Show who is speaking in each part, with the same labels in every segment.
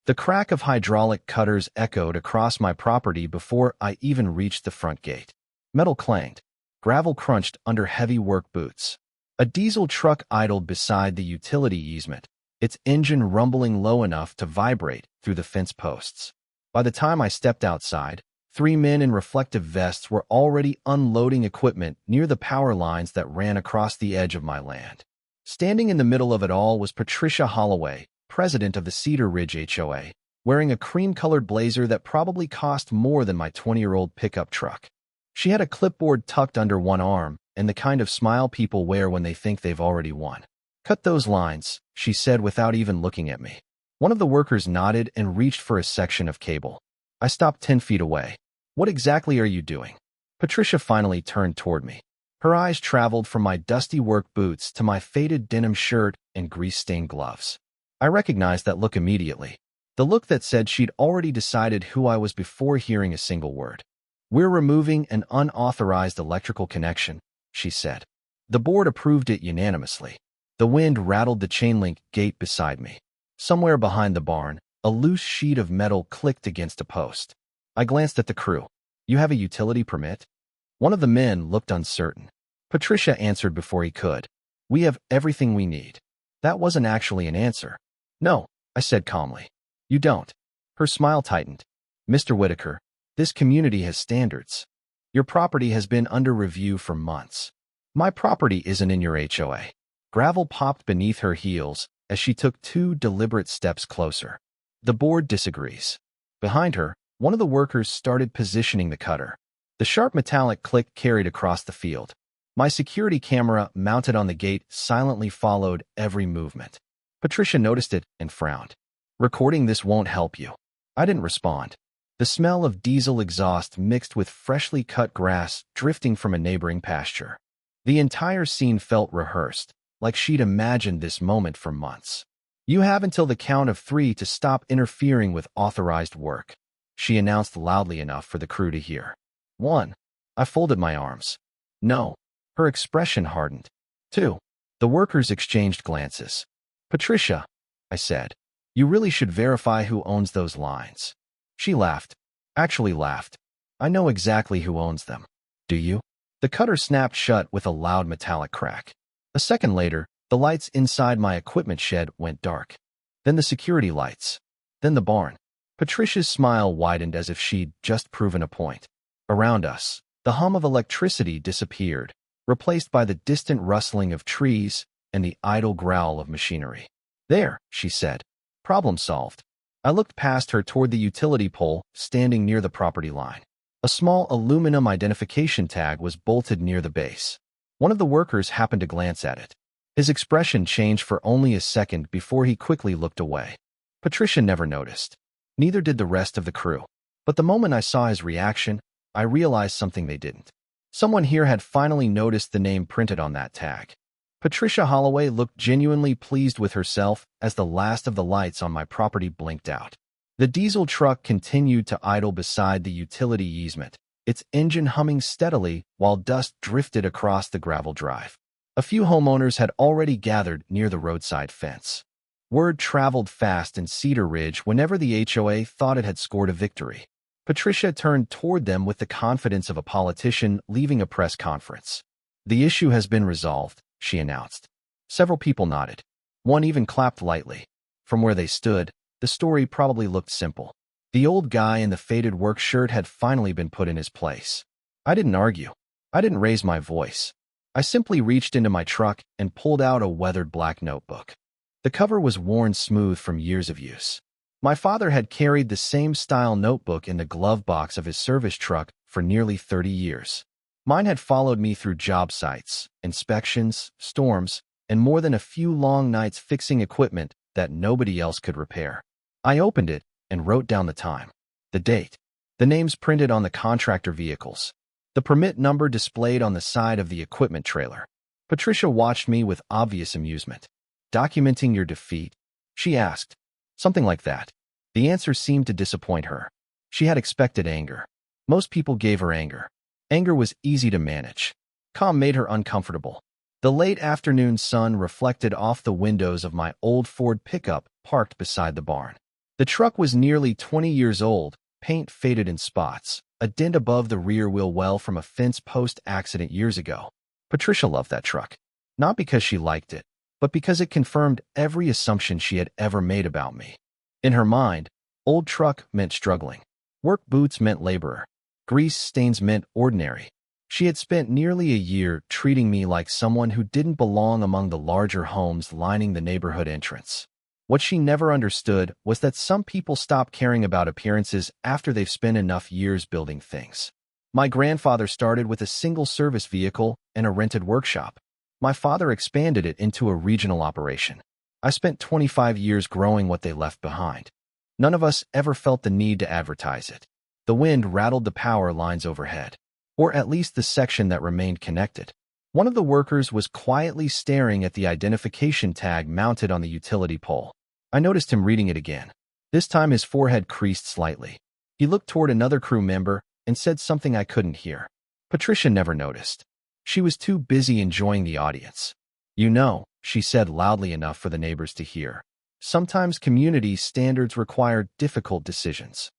Speaker 1: The crack of hydraulic cutters echoed across my property before I even reached the front gate. Metal clanged. Gravel crunched under heavy work boots. A diesel truck idled beside the utility easement, its engine rumbling low enough to vibrate through the fence posts. By the time I stepped outside, 3 men in reflective vests were already unloading equipment near the power lines that ran across the edge of my land. Standing in the middle of it all was Patricia Holloway, president of the Cedar Ridge HOA, wearing a cream-colored blazer that probably cost more than my 20-year-old pickup truck. She had a clipboard tucked under one arm and the kind of smile people wear when they think they've already won. "Cut those lines," she said without even looking at me. One of the workers nodded and reached for a section of cable. I stopped 10 feet away. "What exactly are you doing?" Patricia finally turned toward me. Her eyes traveled from my dusty work boots to my faded denim shirt and grease-stained gloves. I recognized that look immediately, the look that said she'd already decided who I was before hearing a single word. "We're removing an unauthorized electrical connection," she said. The board approved it unanimously. The wind rattled the chain-link gate beside me. Somewhere behind the barn, a loose sheet of metal clicked against a post. I glanced at the crew. "You have a utility permit?" One of the men looked uncertain. Patricia answered before he could. "We have everything we need." That wasn't actually an answer. "No," I said calmly. "You don't." Her smile tightened. "Mr. Whitaker, this community has standards. Your property has been under review for months. My property isn't in your HOA." Gravel popped beneath her heels as she took 2 deliberate steps closer. "The board disagrees." Behind her, one of the workers started positioning the cutter. The sharp metallic click carried across the field. My security camera mounted on the gate silently followed every movement. Patricia noticed it and frowned. "Recording this won't help you." I didn't respond. The smell of diesel exhaust mixed with freshly cut grass drifting from a neighboring pasture. The entire scene felt rehearsed, like she'd imagined this moment for months. "You have until the count of 3 to stop interfering with authorized work," she announced loudly enough for the crew to hear. 1. I folded my arms. "No." Her expression hardened. 2. The workers exchanged glances. "Patricia," I said, "you really should verify who owns those lines." She laughed. Actually laughed. "I know exactly who owns them." "Do you?" The cutter snapped shut with a loud metallic crack. A second later, the lights inside my equipment shed went dark. Then the security lights. Then the barn. Patricia's smile widened as if she'd just proven a point. Around us, the hum of electricity disappeared, replaced by the distant rustling of trees and the idle growl of machinery. "There," she said. "Problem solved." I looked past her toward the utility pole standing near the property line. A small aluminum identification tag was bolted near the base. One of the workers happened to glance at it. His expression changed for only a second before he quickly looked away. Patricia never noticed. Neither did the rest of the crew. But the moment I saw his reaction, I realized something they didn't. Someone here had finally noticed the name printed on that tag. Patricia Holloway looked genuinely pleased with herself as the last of the lights on my property blinked out. The diesel truck continued to idle beside the utility easement, its engine humming steadily while dust drifted across the gravel drive. A few homeowners had already gathered near the roadside fence. Word traveled fast in Cedar Ridge whenever the HOA thought it had scored a victory. Patricia turned toward them with the confidence of a politician leaving a press conference. "The issue has been resolved," she announced. Several people nodded. One even clapped lightly. From where they stood, the story probably looked simple. The old guy in the faded work shirt had finally been put in his place. I didn't argue. I didn't raise my voice. I simply reached into my truck and pulled out a weathered black notebook. The cover was worn smooth from years of use. My father had carried the same style notebook in the glove box of his service truck for nearly 30 years. Mine had followed me through job sites, inspections, storms, and more than a few long nights fixing equipment that nobody else could repair. I opened it and wrote down the time, the date, the names printed on the contractor vehicles, the permit number displayed on the side of the equipment trailer. Patricia watched me with obvious amusement. "Documenting your defeat?" she asked. Something like that. The answer seemed to disappoint her. She had expected anger. Most people gave her anger. Anger was easy to manage. Calm made her uncomfortable. The late afternoon sun reflected off the windows of my old Ford pickup parked beside the barn. The truck was nearly 20 years old, paint faded in spots, a dent above the rear wheel well from a fence post accident years ago. Patricia loved that truck, not because she liked it, but because it confirmed every assumption she had ever made about me. In her mind, old truck meant struggling. Work boots meant laborer. Grease stains meant ordinary. She had spent nearly a year treating me like someone who didn't belong among the larger homes lining the neighborhood entrance. What she never understood was that some people stop caring about appearances after they've spent enough years building things. My grandfather started with a single service vehicle and a rented workshop. My father expanded it into a regional operation. I spent 25 years growing what they left behind. None of us ever felt the need to advertise it. The wind rattled the power lines overhead, or at least the section that remained connected. One of the workers was quietly staring at the identification tag mounted on the utility pole. I noticed him reading it again. This time his forehead creased slightly. He looked toward another crew member and said something I couldn't hear. Patricia never noticed. She was too busy enjoying the audience. "You know," she said loudly enough for the neighbors to hear, "sometimes community standards require difficult decisions."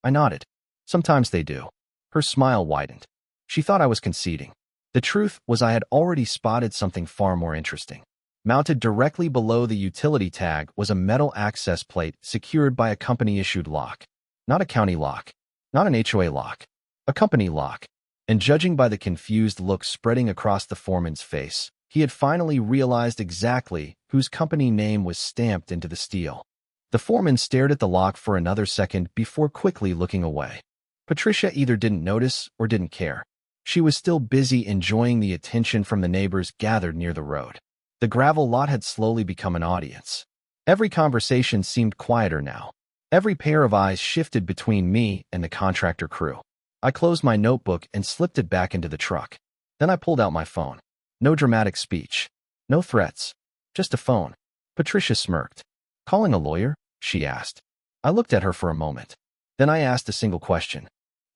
Speaker 1: I nodded. "Sometimes they do." Her smile widened. She thought I was conceding. The truth was I had already spotted something far more interesting. Mounted directly below the utility tag was a metal access plate secured by a company-issued lock. Not a county lock. Not an HOA lock. A company lock. And judging by the confused look spreading across the foreman's face, he had finally realized exactly whose company name was stamped into the steel. The foreman stared at the lock for another second before quickly looking away. Patricia either didn't notice or didn't care. She was still busy enjoying the attention from the neighbors gathered near the road. The gravel lot had slowly become an audience. Every conversation seemed quieter now. Every pair of eyes shifted between me and the contractor crew. I closed my notebook and slipped it back into the truck. Then I pulled out my phone. No dramatic speech. No threats. Just a phone. Patricia smirked. "Calling a lawyer?" she asked. I looked at her for a moment. Then I asked a single question.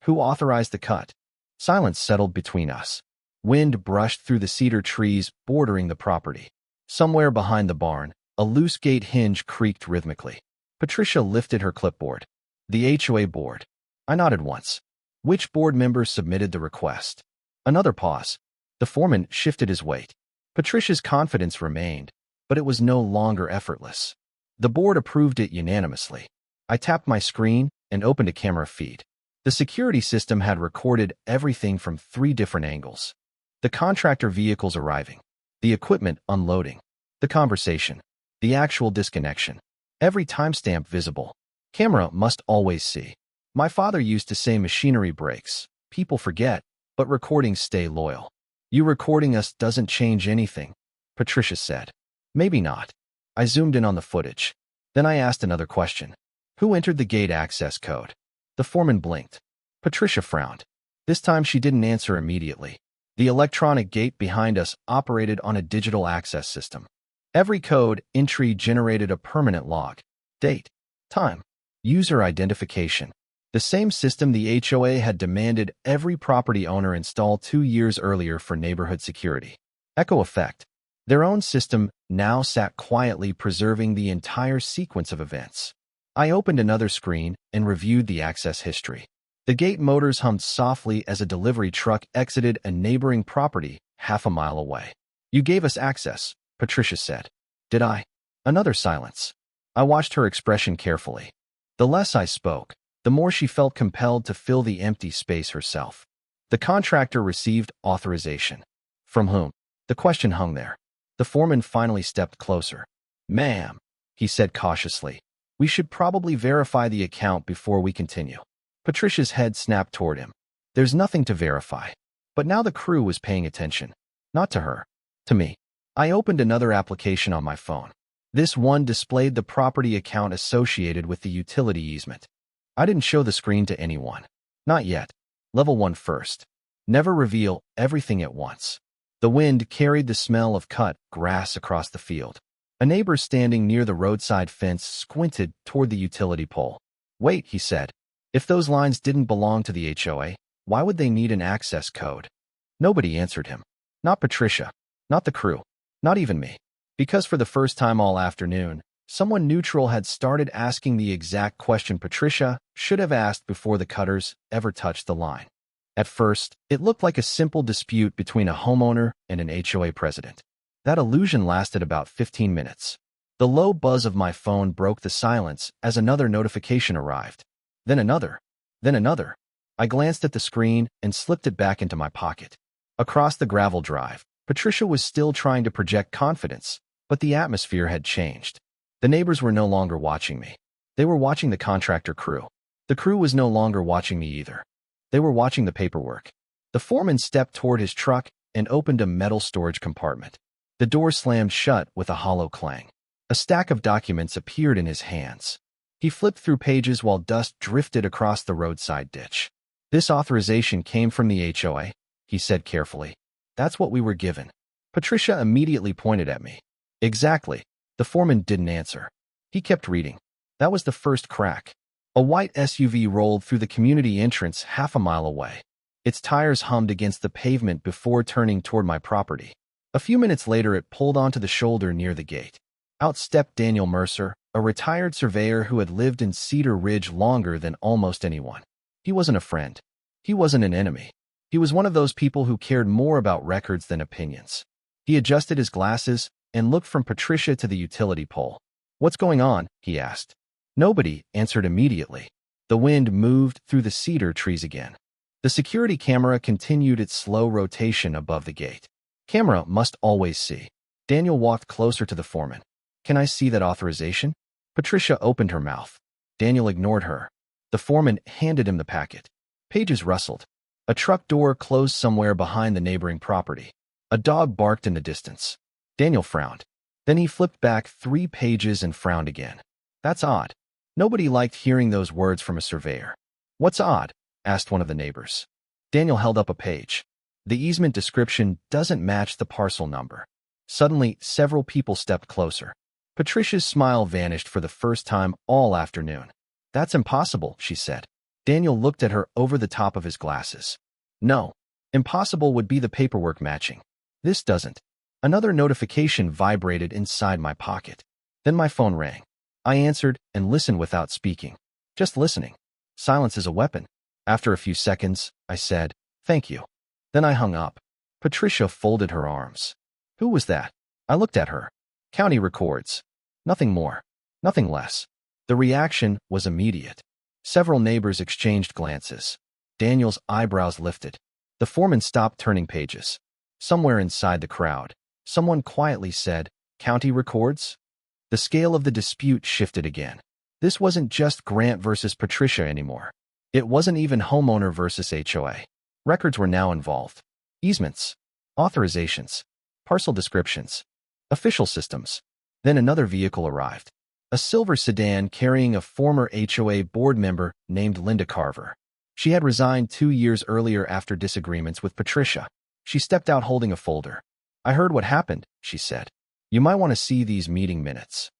Speaker 1: "Who authorized the cut?" Silence settled between us. Wind brushed through the cedar trees bordering the property. Somewhere behind the barn, a loose gate hinge creaked rhythmically. Patricia lifted her clipboard. "The HOA board." I nodded once. "Which board members submitted the request?" Another pause. The foreman shifted his weight. Patricia's confidence remained, but it was no longer effortless. The board approved it unanimously. I tapped my screen and opened a camera feed. The security system had recorded everything from 3 different angles. The contractor vehicles arriving, the equipment unloading, the conversation, the actual disconnection. Every timestamp visible. Camera must always see. My father used to say machinery breaks. People forget, but recordings stay loyal. "You recording us doesn't change anything," Patricia said. "Maybe not." I zoomed in on the footage. Then I asked another question. "Who entered the gate access code?" The foreman blinked. Patricia frowned. This time she didn't answer immediately. The electronic gate behind us operated on a digital access system. Every code entry generated a permanent log. Date, time, user identification. The same system the HOA had demanded every property owner install 2 years earlier for neighborhood security. Echo effect. Their own system now sat quietly preserving the entire sequence of events. I opened another screen and reviewed the access history. The gate motors hummed softly as a delivery truck exited a neighboring property half a mile away. "You gave us access," Patricia said. "Did I?" Another silence. I watched her expression carefully. The less I spoke, the more she felt compelled to fill the empty space herself. The contractor received authorization. From whom? The question hung there. The foreman finally stepped closer. "Ma'am," he said cautiously, "we should probably verify the account before we continue." Patricia's head snapped toward him. There's nothing to verify. But now the crew was paying attention. Not to her. To me. I opened another application on my phone. This one displayed the property account associated with the utility easement. I didn't show the screen to anyone. Not yet. Level 1 first. Never reveal everything at once. The wind carried the smell of cut grass across the field. A neighbor standing near the roadside fence squinted toward the utility pole. "Wait," he said. "If those lines didn't belong to the HOA, why would they need an access code?" Nobody answered him. Not Patricia. Not the crew. Not even me. Because for the first time all afternoon, Someone neutral had started asking the exact question Patricia should have asked before the cutters ever touched the line. At first, it looked like a simple dispute between a homeowner and an HOA president. That illusion lasted about 15 minutes. The low buzz of my phone broke the silence as another notification arrived. Then another. Then another. I glanced at the screen and slipped it back into my pocket. Across the gravel drive, Patricia was still trying to project confidence, but the atmosphere had changed. The neighbors were no longer watching me. They were watching the contractor crew. The crew was no longer watching me either. They were watching the paperwork. The foreman stepped toward his truck and opened a metal storage compartment. The door slammed shut with a hollow clang. A stack of documents appeared in his hands. He flipped through pages while dust drifted across the roadside ditch. "This authorization came from the HOA," he said carefully. "That's what we were given." Patricia immediately pointed at me. "Exactly." The foreman didn't answer. He kept reading. That was the first crack. A white SUV rolled through the community entrance half a mile away. Its tires hummed against the pavement before turning toward my property. A few minutes later, it pulled onto the shoulder near the gate. Out stepped Daniel Mercer, a retired surveyor who had lived in Cedar Ridge longer than almost anyone. He wasn't a friend. He wasn't an enemy. He was one of those people who cared more about records than opinions. He adjusted his glasses and looked from Patricia to the utility pole. "What's going on?" he asked. Nobody answered immediately. The wind moved through the cedar trees again. The security camera continued its slow rotation above the gate. Camera must always see. Daniel walked closer to the foreman. "Can I see that authorization?" Patricia opened her mouth. Daniel ignored her. The foreman handed him the packet. Pages rustled. A truck door closed somewhere behind the neighboring property. A dog barked in the distance. Daniel frowned. Then he flipped back 3 pages and frowned again. "That's odd." Nobody liked hearing those words from a surveyor. "What's odd?" asked one of the neighbors. Daniel held up a page. "The easement description doesn't match the parcel number." Suddenly, several people stepped closer. Patricia's smile vanished for the first time all afternoon. "That's impossible," she said. Daniel looked at her over the top of his glasses. "No. Impossible would be the paperwork matching. This doesn't." Another notification vibrated inside my pocket. Then my phone rang. I answered and listened without speaking. Just listening. Silence is a weapon. After a few seconds, I said, "Thank you." Then I hung up. Patricia folded her arms. "Who was that?" I looked at her. "County records." Nothing more. Nothing less. The reaction was immediate. Several neighbors exchanged glances. Daniel's eyebrows lifted. The foreman stopped turning pages. Somewhere inside the crowd, someone quietly said, "County records?" The scale of the dispute shifted again. This wasn't just Grant versus Patricia anymore. It wasn't even homeowner versus HOA. Records were now involved. Easements, authorizations, parcel descriptions, official systems. Then another vehicle arrived. A silver sedan carrying a former HOA board member named Linda Carver. She had resigned 2 years earlier after disagreements with Patricia. She stepped out holding a folder. "I heard what happened," she said. "You might want to see these meeting minutes."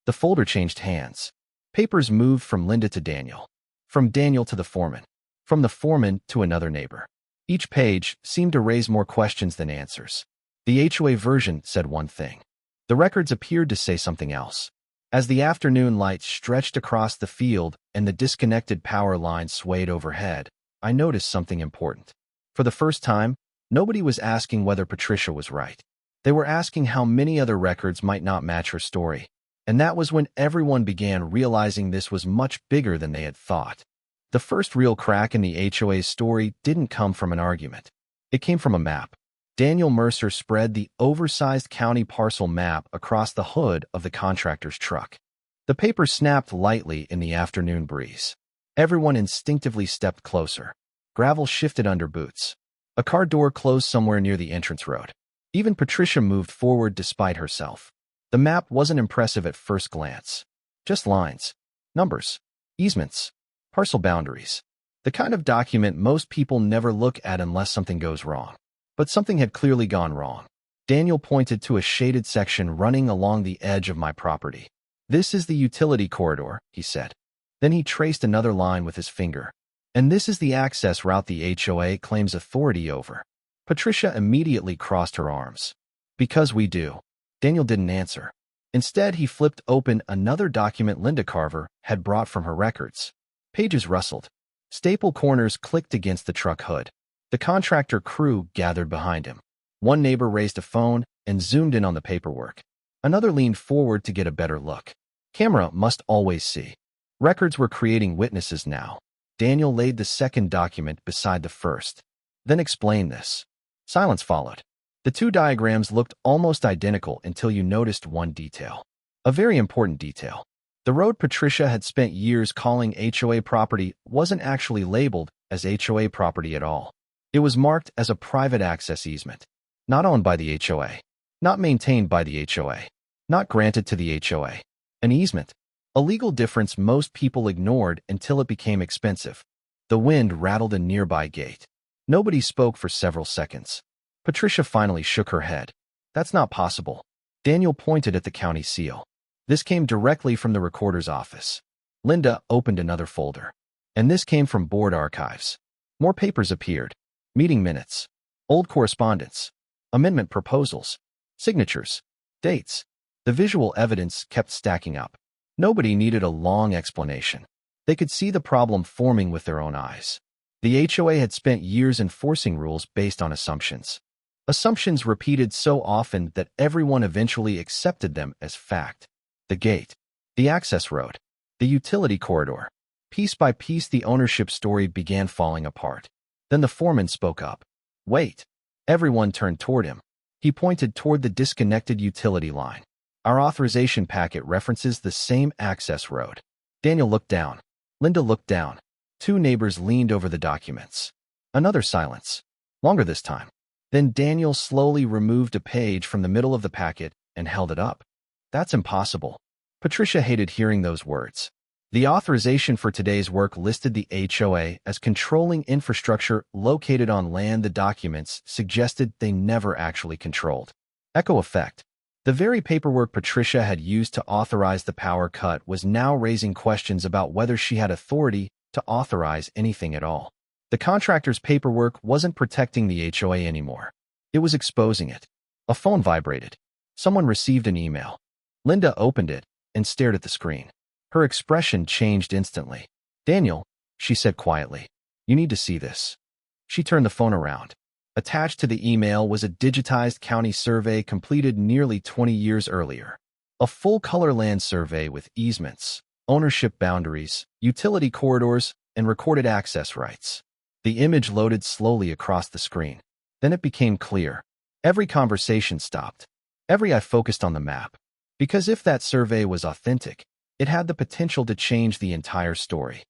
Speaker 1: The folder changed hands. Papers moved from Linda to Daniel. From Daniel to the foreman. From the foreman to another neighbor. Each page seemed to raise more questions than answers. The HOA version said one thing. The records appeared to say something else. As the afternoon light stretched across the field and the disconnected power line swayed overhead, I noticed something important. For the first time, nobody was asking whether Patricia was right. They were asking how many other records might not match her story. And that was when everyone began realizing this was much bigger than they had thought. The first real crack in the HOA's story didn't come from an argument. It came from a map. Daniel Mercer spread the oversized county parcel map across the hood of the contractor's truck. The paper snapped lightly in the afternoon breeze. Everyone instinctively stepped closer. Gravel shifted under boots. A car door closed somewhere near the entrance road. Even Patricia moved forward despite herself. The map wasn't impressive at first glance. Just lines, numbers, easements, parcel boundaries. The kind of document most people never look at unless something goes wrong. But something had clearly gone wrong. Daniel pointed to a shaded section running along the edge of my property. "This is the utility corridor," he said. Then he traced another line with his finger. "And this is the access route the HOA claims authority over." Patricia immediately crossed her arms. "Because we do." Daniel didn't answer. Instead, he flipped open another document Linda Carver had brought from her records. Pages rustled. Staple corners clicked against the truck hood. The contractor crew gathered behind him. One neighbor raised a phone and zoomed in on the paperwork. Another leaned forward to get a better look. Camera must always see. Records were creating witnesses now. Daniel laid the second document beside the first. Then explained this. Silence followed. The two diagrams looked almost identical until you noticed one detail. A very important detail. The road Patricia had spent years calling HOA property wasn't actually labeled as HOA property at all. It was marked as a private access easement. Not owned by the HOA. Not maintained by the HOA. Not granted to the HOA. An easement. A legal difference most people ignored until it became expensive. The wind rattled a nearby gate. Nobody spoke for several seconds. Patricia finally shook her head. That's not possible. Daniel pointed at the county seal. This came directly from the recorder's office. Linda opened another folder. And this came from board archives. More papers appeared. Meeting minutes. Old correspondence. Amendment proposals. Signatures. Dates. The visual evidence kept stacking up. Nobody needed a long explanation. They could see the problem forming with their own eyes. The HOA had spent years enforcing rules based on assumptions. Assumptions repeated so often that everyone eventually accepted them as fact. The gate. The access road. The utility corridor. Piece by piece, the ownership story began falling apart. Then the foreman spoke up. Wait. Everyone turned toward him. He pointed toward the disconnected utility line. Our authorization packet references the same access road. Daniel looked down. Linda looked down. Two neighbors leaned over the documents. Another silence. Longer this time. Then Daniel slowly removed a page from the middle of the packet and held it up. That's impossible. Patricia hated hearing those words. The authorization for today's work listed the HOA as controlling infrastructure located on land the documents suggested they never actually controlled. Echo effect. The very paperwork Patricia had used to authorize the power cut was now raising questions about whether she had authority to authorize anything at all. The contractor's paperwork wasn't protecting the HOA anymore. It was exposing it. A phone vibrated. Someone received an email. Linda opened it and stared at the screen. Her expression changed instantly. Daniel, she said quietly, you need to see this. She turned the phone around. Attached to the email was a digitized county survey completed nearly 20 years earlier. A full-color land survey with easements, ownership boundaries, utility corridors, and recorded access rights. The image loaded slowly across the screen. Then it became clear. Every conversation stopped. Every eye focused on the map. Because if that survey was authentic, it had the potential to change the entire story.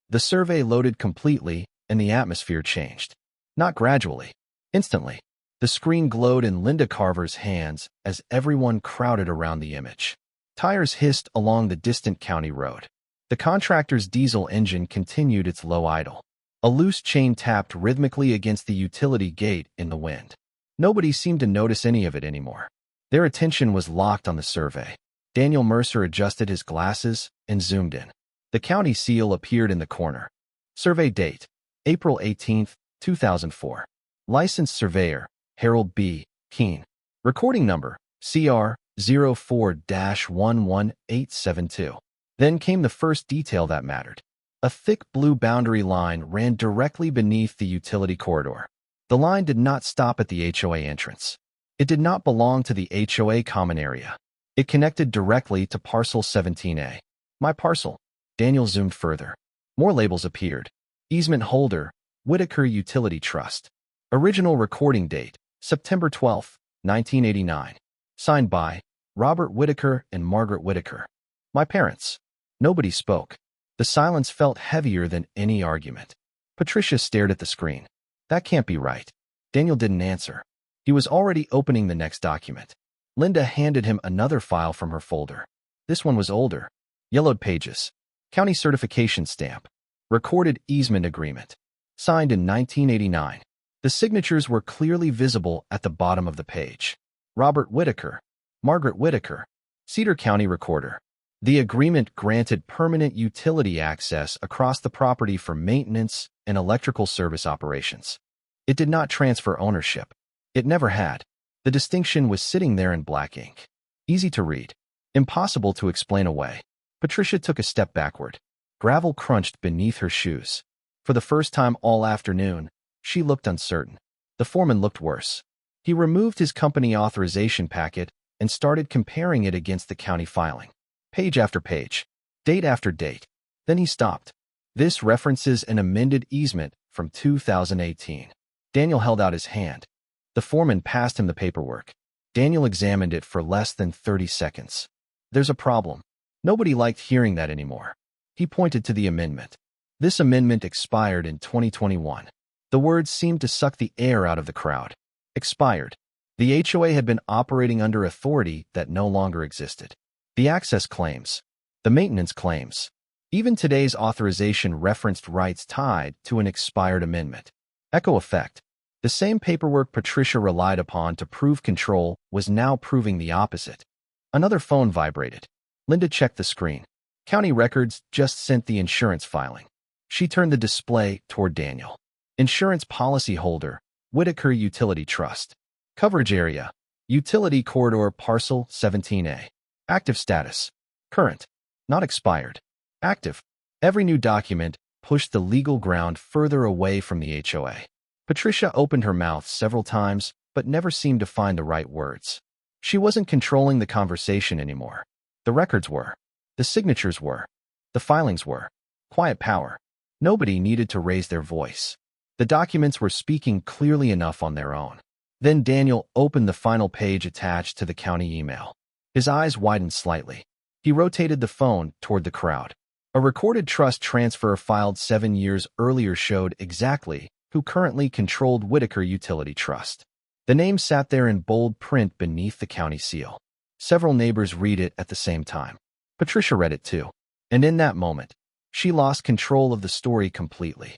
Speaker 1: The survey loaded completely, and the atmosphere changed. Not gradually. Instantly. The screen glowed in Linda Carver's hands as everyone crowded around the image. Tires hissed along the distant county road. The contractor's diesel engine continued its low idle. A loose chain tapped rhythmically against the utility gate in the wind. Nobody seemed to notice any of it anymore. Their attention was locked on the survey. Daniel Mercer adjusted his glasses and zoomed in. The county seal appeared in the corner. Survey date, April 18, 2004. Licensed surveyor, Harold B. Keene. Recording number, CR 04-11872. Then came the first detail that mattered. A thick blue boundary line ran directly beneath the utility corridor. The line did not stop at the HOA entrance. It did not belong to the HOA common area. It connected directly to Parcel 17A. My parcel. Daniel zoomed further. More labels appeared. Easement holder, Whitaker Utility Trust. Original recording date, September 12, 1989. Signed by Robert Whitaker and Margaret Whitaker. My parents. Nobody spoke. The silence felt heavier than any argument. Patricia stared at the screen. That can't be right. Daniel didn't answer. He was already opening the next document. Linda handed him another file from her folder. This one was older. Yellowed pages. County certification stamp. Recorded easement agreement. Signed in 1989. The signatures were clearly visible at the bottom of the page. Robert Whitaker. Margaret Whitaker. Cedar County Recorder. The agreement granted permanent utility access across the property for maintenance and electrical service operations. It did not transfer ownership. It never had. The distinction was sitting there in black ink. Easy to read. Impossible to explain away. Patricia took a step backward. Gravel crunched beneath her shoes. For the first time all afternoon, she looked uncertain. The foreman looked worse. He removed his company authorization packet and started comparing it against the county filing. Page after page, date after date. Then he stopped. This references an amended easement from 2018. Daniel held out his hand. The foreman passed him the paperwork. Daniel examined it for less than 30 seconds. There's a problem. Nobody liked hearing that anymore. He pointed to the amendment. This amendment expired in 2021. The words seemed to suck the air out of the crowd. Expired. The HOA had been operating under authority that no longer existed. The access claims. The maintenance claims. Even today's authorization referenced rights tied to an expired amendment. Echo effect. The same paperwork Patricia relied upon to prove control was now proving the opposite. Another phone vibrated. Linda checked the screen. County records just sent the insurance filing. She turned the display toward Daniel. Insurance policyholder, Whitaker Utility Trust. Coverage area, Utility Corridor Parcel 17A. Active status, current, not expired. Active. Every new document pushed the legal ground further away from the HOA. Patricia opened her mouth several times, but never seemed to find the right words. She wasn't controlling the conversation anymore. The records were. The signatures were. The filings were. Quiet power. Nobody needed to raise their voice. The documents were speaking clearly enough on their own. Then Daniel opened the final page attached to the county email. His eyes widened slightly. He rotated the phone toward the crowd. A recorded trust transfer filed 7 years earlier showed exactly who currently controlled Whitaker Utility Trust. The name sat there in bold print beneath the county seal. Several neighbors read it at the same time. Patricia read it too. And in that moment, she lost control of the story completely.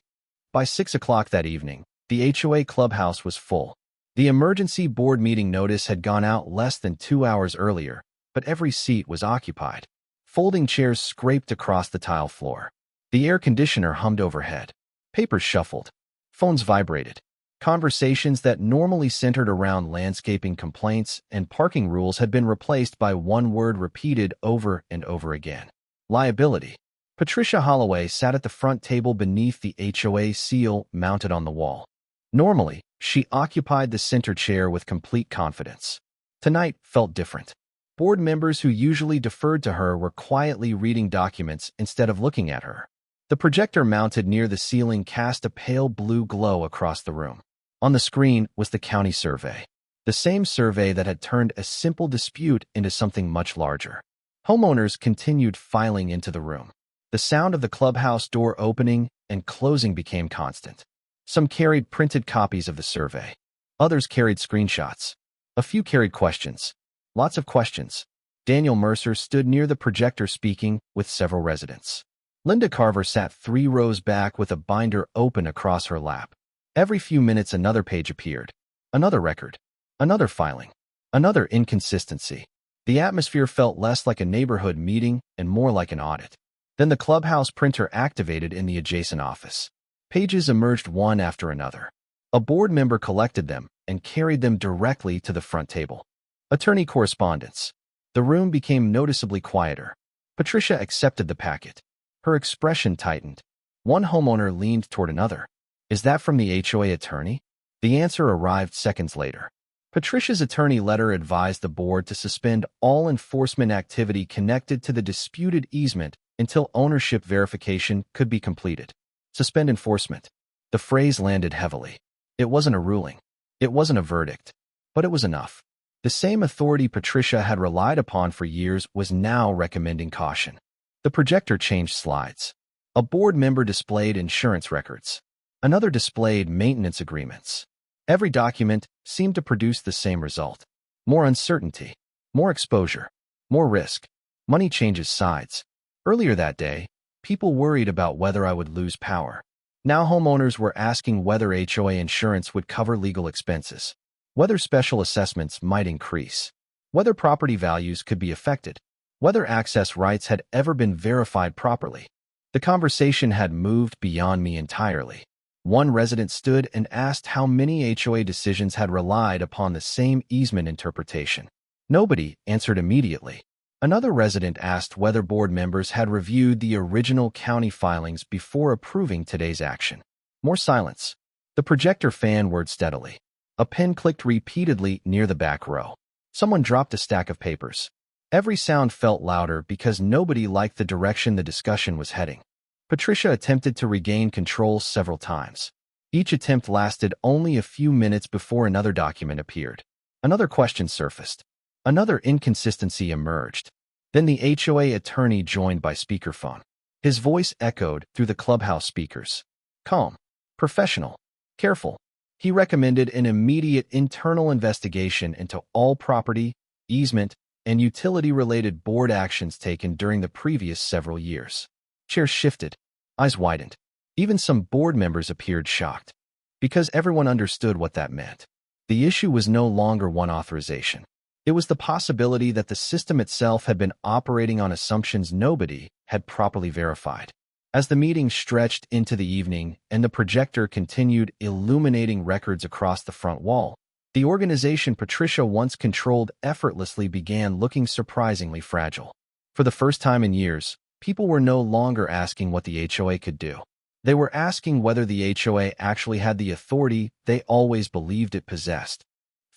Speaker 1: By 6 o'clock that evening, the HOA clubhouse was full. The emergency board meeting notice had gone out less than 2 hours earlier, but every seat was occupied. Folding chairs scraped across the tile floor. The air conditioner hummed overhead. Papers shuffled. Phones vibrated. Conversations that normally centered around landscaping complaints and parking rules had been replaced by one word repeated over and over again. Liability. Patricia Holloway sat at the front table beneath the HOA seal mounted on the wall. Normally, she occupied the center chair with complete confidence. Tonight felt different. Board members who usually deferred to her were quietly reading documents instead of looking at her. The projector mounted near the ceiling cast a pale blue glow across the room. On the screen was the county survey. The same survey that had turned a simple dispute into something much larger. Homeowners continued filing into the room. The sound of the clubhouse door opening and closing became constant. Some carried printed copies of the survey. Others carried screenshots. A few carried questions. Lots of questions. Daniel Mercer stood near the projector speaking with several residents. Linda Carver sat 3 rows back with a binder open across her lap. Every few minutes another page appeared. Another record. Another filing. Another inconsistency. The atmosphere felt less like a neighborhood meeting and more like an audit. Then the clubhouse printer activated in the adjacent office. Pages emerged one after another. A board member collected them and carried them directly to the front table. Attorney correspondence. The room became noticeably quieter. Patricia accepted the packet. Her expression tightened. One homeowner leaned toward another. Is that from the HOA attorney? The answer arrived seconds later. Patricia's attorney letter advised the board to suspend all enforcement activity connected to the disputed easement until ownership verification could be completed. Suspend enforcement. The phrase landed heavily. It wasn't a ruling. It wasn't a verdict. But it was enough. The same authority Patricia had relied upon for years was now recommending caution. The projector changed slides. A board member displayed insurance records. Another displayed maintenance agreements. Every document seemed to produce the same result. More uncertainty. More exposure. More risk. Money changes sides. Earlier that day, people worried about whether I would lose power. Now homeowners were asking whether HOA insurance would cover legal expenses, whether special assessments might increase, whether property values could be affected, whether access rights had ever been verified properly. The conversation had moved beyond me entirely. One resident stood and asked how many HOA decisions had relied upon the same easement interpretation. Nobody answered immediately. Another resident asked whether board members had reviewed the original county filings before approving today's action. More silence. The projector fan whirred steadily. A pen clicked repeatedly near the back row. Someone dropped a stack of papers. Every sound felt louder because nobody liked the direction the discussion was heading. Patricia attempted to regain control several times. Each attempt lasted only a few minutes before another document appeared. Another question surfaced. Another inconsistency emerged. Then the HOA attorney joined by speakerphone. His voice echoed through the clubhouse speakers. Calm, professional, careful. He recommended an immediate internal investigation into all property, easement, and utility-related board actions taken during the previous several years. Chairs shifted, eyes widened. Even some board members appeared shocked, because everyone understood what that meant. The issue was no longer one authorization. It was the possibility that the system itself had been operating on assumptions nobody had properly verified. As the meeting stretched into the evening and the projector continued illuminating records across the front wall, the organization Patricia once controlled effortlessly began looking surprisingly fragile. For the first time in years, people were no longer asking what the HOA could do. They were asking whether the HOA actually had the authority they always believed it possessed.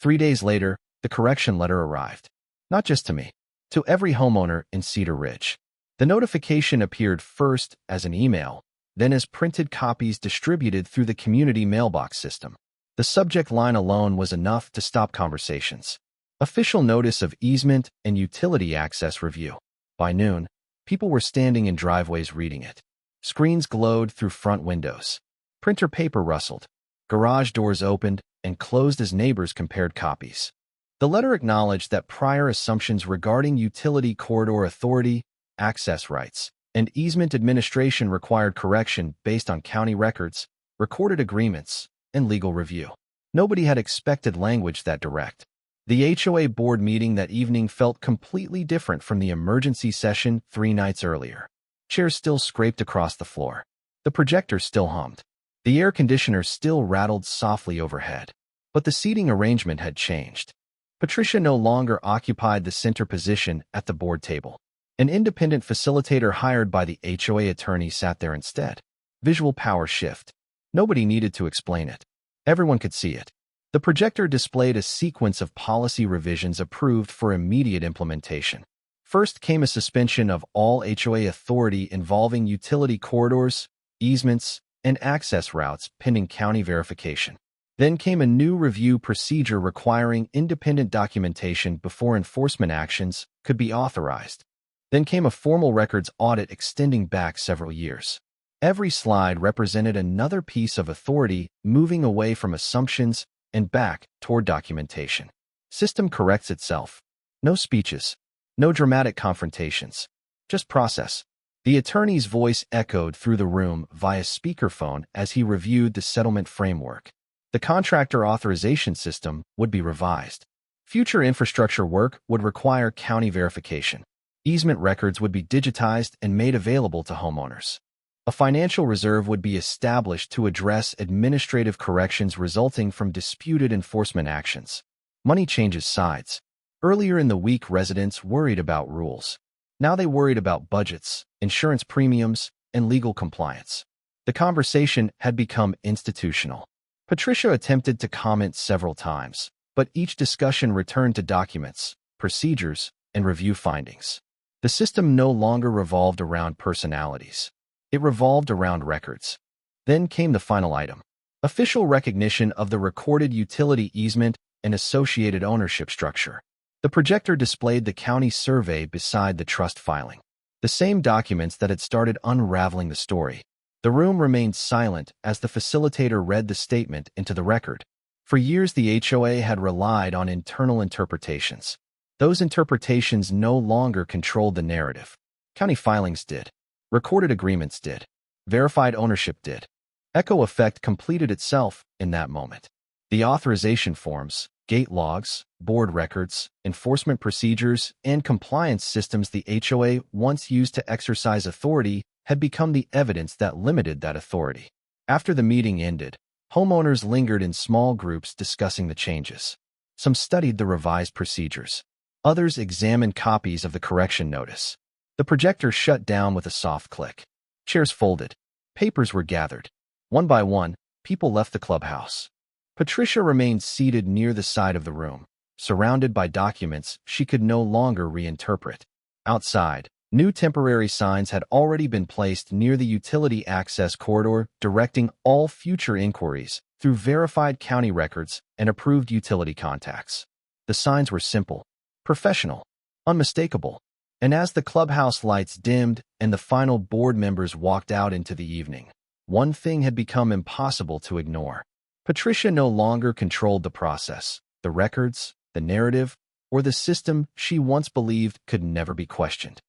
Speaker 1: 3 days later, the correction letter arrived. Not just to me, to every homeowner in Cedar Ridge. The notification appeared first as an email, then as printed copies distributed through the community mailbox system. The subject line alone was enough to stop conversations. Official notice of easement and utility access review. By noon, people were standing in driveways reading it. Screens glowed through front windows. Printer paper rustled. Garage doors opened and closed as neighbors compared copies. The letter acknowledged that prior assumptions regarding utility corridor authority, access rights, and easement administration required correction based on county records, recorded agreements, and legal review. Nobody had expected language that direct. The HOA board meeting that evening felt completely different from the emergency session 3 nights earlier. Chairs still scraped across the floor. The projector still hummed. The air conditioner still rattled softly overhead. But the seating arrangement had changed. Patricia no longer occupied the center position at the board table. An independent facilitator hired by the HOA attorney sat there instead. Visual power shift. Nobody needed to explain it. Everyone could see it. The projector displayed a sequence of policy revisions approved for immediate implementation. First came a suspension of all HOA authority involving utility corridors, easements, and access routes pending county verification. Then came a new review procedure requiring independent documentation before enforcement actions could be authorized. Then came a formal records audit extending back several years. Every slide represented another piece of authority moving away from assumptions and back toward documentation. System corrects itself. No speeches. No dramatic confrontations. Just process. The attorney's voice echoed through the room via speakerphone as he reviewed the settlement framework. The contractor authorization system would be revised. Future infrastructure work would require county verification. Easement records would be digitized and made available to homeowners. A financial reserve would be established to address administrative corrections resulting from disputed enforcement actions. Money changes sides. Earlier in the week, residents worried about rules. Now they worried about budgets, insurance premiums, and legal compliance. The conversation had become institutional. Patricia attempted to comment several times, but each discussion returned to documents, procedures, and review findings. The system no longer revolved around personalities. It revolved around records. Then came the final item. Official recognition of the recorded utility easement and associated ownership structure. The projector displayed the county survey beside the trust filing. The same documents that had started unraveling the story. The room remained silent as the facilitator read the statement into the record. For years, the HOA had relied on internal interpretations. Those interpretations no longer controlled the narrative. County filings did. Recorded agreements did. Verified ownership did. Echo effect completed itself in that moment. The authorization forms, gate logs, board records, enforcement procedures, and compliance systems the HOA once used to exercise authority had become the evidence that limited that authority. After the meeting ended, homeowners lingered in small groups discussing the changes. Some studied the revised procedures. Others examined copies of the correction notice. The projector shut down with a soft click. Chairs folded. Papers were gathered. One by one, people left the clubhouse. Patricia remained seated near the side of the room, surrounded by documents she could no longer reinterpret. Outside, new temporary signs had already been placed near the utility access corridor, directing all future inquiries through verified county records and approved utility contacts. The signs were simple, professional, unmistakable, and as the clubhouse lights dimmed and the final board members walked out into the evening, one thing had become impossible to ignore. Patricia no longer controlled the process, the records, the narrative, or the system she once believed could never be questioned.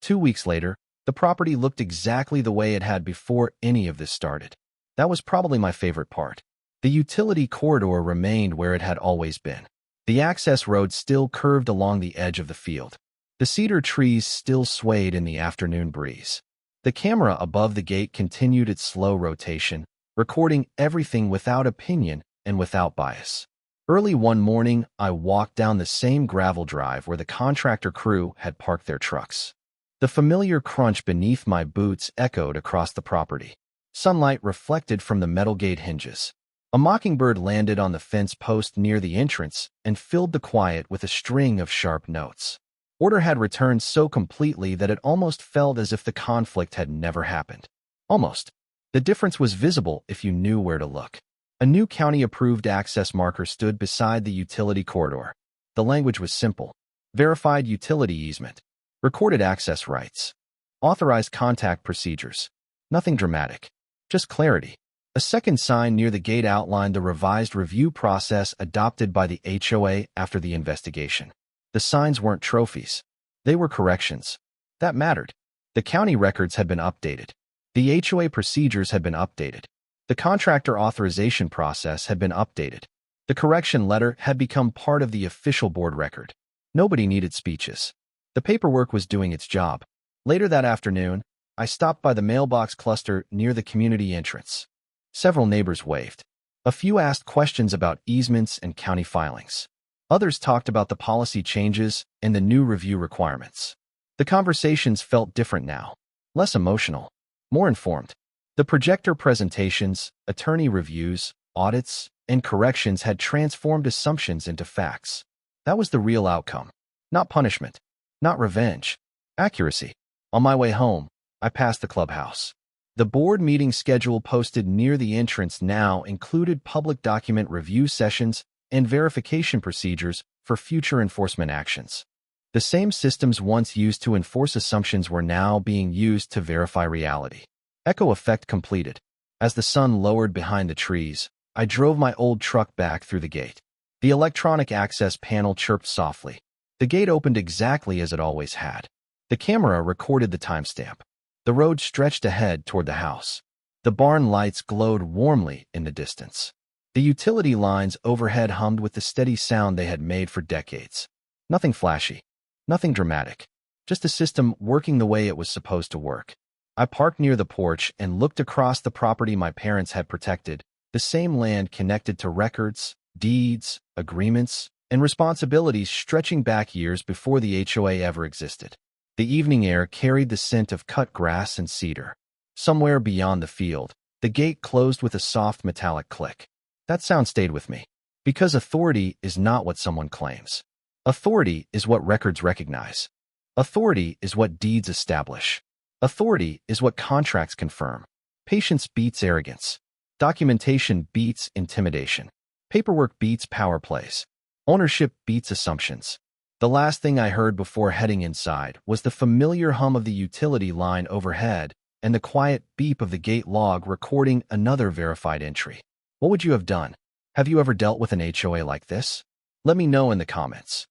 Speaker 1: 2 weeks later, the property looked exactly the way it had before any of this started. That was probably my favorite part. The utility corridor remained where it had always been. The access road still curved along the edge of the field. The cedar trees still swayed in the afternoon breeze. The camera above the gate continued its slow rotation, recording everything without opinion and without bias. Early one morning, I walked down the same gravel drive where the contractor crew had parked their trucks. The familiar crunch beneath my boots echoed across the property. Sunlight reflected from the metal gate hinges. A mockingbird landed on the fence post near the entrance and filled the quiet with a string of sharp notes. Order had returned so completely that it almost felt as if the conflict had never happened. Almost. The difference was visible if you knew where to look. A new county-approved access marker stood beside the utility corridor. The language was simple. Verified utility easement. Recorded access rights. Authorized contact procedures. Nothing dramatic. Just clarity. A second sign near the gate outlined the revised review process adopted by the HOA after the investigation. The signs weren't trophies. They were corrections. That mattered. The county records had been updated. The HOA procedures had been updated. The contractor authorization process had been updated. The correction letter had become part of the official board record. Nobody needed speeches. The paperwork was doing its job. Later that afternoon, I stopped by the mailbox cluster near the community entrance. Several neighbors waved. A few asked questions about easements and county filings. Others talked about the policy changes and the new review requirements. The conversations felt different now. Less emotional. More informed. The projector presentations, attorney reviews, audits, and corrections had transformed assumptions into facts. That was the real outcome. Not punishment. Not revenge. Accuracy. On my way home, I passed the clubhouse. The board meeting schedule posted near the entrance now included public document review sessions and verification procedures for future enforcement actions. The same systems once used to enforce assumptions were now being used to verify reality. Echo effect completed. As the sun lowered behind the trees, I drove my old truck back through the gate. The electronic access panel chirped softly. The gate opened exactly as it always had. The camera recorded the timestamp. The road stretched ahead toward the house. The barn lights glowed warmly in the distance. The utility lines overhead hummed with the steady sound they had made for decades. Nothing flashy. Nothing dramatic. Just a system working the way it was supposed to work. I parked near the porch and looked across the property my parents had protected, the same land connected to records, deeds, agreements, and responsibilities stretching back years before the HOA ever existed. The evening air carried the scent of cut grass and cedar. Somewhere beyond the field, the gate closed with a soft metallic click. That sound stayed with me. Because authority is not what someone claims. Authority is what records recognize. Authority is what deeds establish. Authority is what contracts confirm. Patience beats arrogance. Documentation beats intimidation. Paperwork beats power plays. Ownership beats assumptions. The last thing I heard before heading inside was the familiar hum of the utility line overhead and the quiet beep of the gate log recording another verified entry. What would you have done? Have you ever dealt with an HOA like this? Let me know in the comments.